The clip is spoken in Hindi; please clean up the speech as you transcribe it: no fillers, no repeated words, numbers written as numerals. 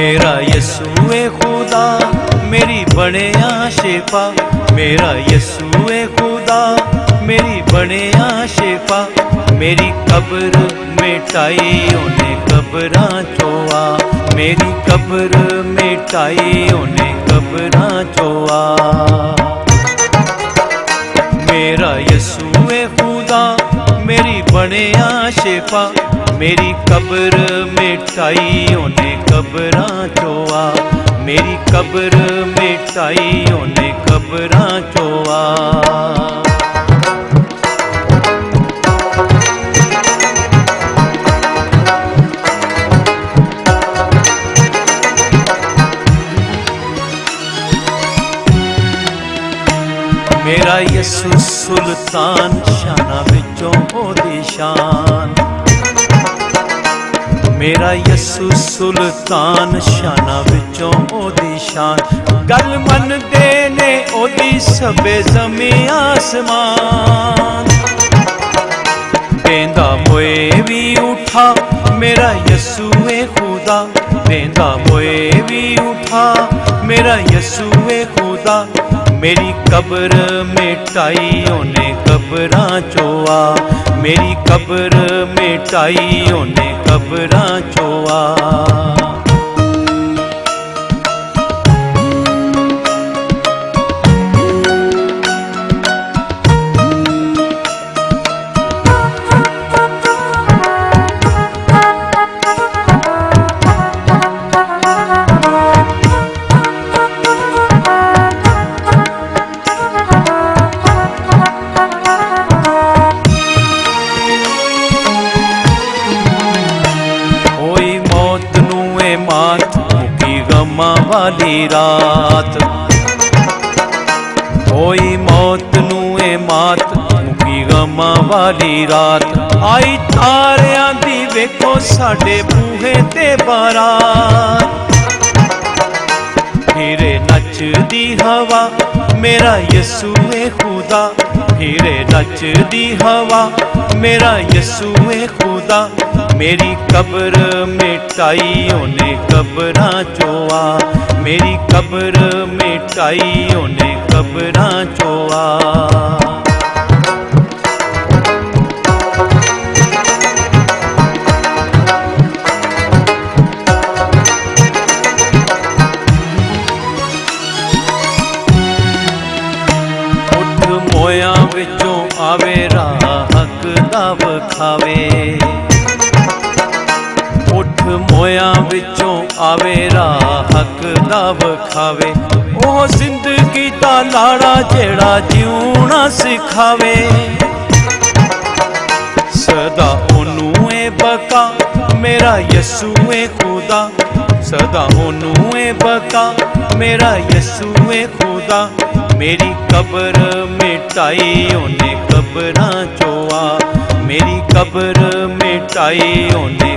मेरा यस्सुए खुदा मेरी बनिया शिफा, मेरा यस्सुए खुदा मेरी बनिया शिफा। मेरी कब्र मिटाई उन्हें कब्रां चों आ, मेरी कब्र मिटाई उन्हें कब्रां चों आ। मेरा यस्सुए खुदा मेरी बनिया शिफा, मेरी कब्र मिटाई उन्हें कब्रां चों आ, मेरी कब्र मिटाई उन्हें कब्रां चों आ। मेरा यस्सु सुल्तान शाना विचों ओदी शान, मेरा यस्सु सुल्तान शाना विचों ओदी शान। गल मनदे ने ओदी सबे ज़मीं आसमान, देंदा मोए भी उठा मेरा यस्सुए खुदा, देंदा मोए भी उठा मेरा यस्सुए खुदा। मेरी कब्र मिटाई उन्हें कब्रां चों आ, मेरी कब्र मिटाई उन्हें कब्रां चों आ। वाली रात होई मौत नूए मात, मुकी गमां वाली रात। आई तारियां दी वेखो साडे बूहे ते बारात, फिरे नचदी हवा मेरा यस्सुए खुदा, फिरे नचदी हवा मेरा यस्सुए खुदा। मेरी कब्र मिटाई उन्हें कब्रां चों आ, मेरी कब्र मिटाई उन्हें कब्रां चों आ। उठ मोया विचों आवे राह हक दा वखावे, उठ मोया विचों आवे राह हक दा वखावे। ओ जिंदगी दा लाड़ा जेड़ा जीउणा सिखावे, सदा ओनू ए बका मेरा यस्सुए खुदा, सदा ओनू ए बका मेरा यस्सुए खुदा। मेरी कब्र मिटाई उन्हें कब्रां चों आ, मेरी कब्र मिटाई उन्हें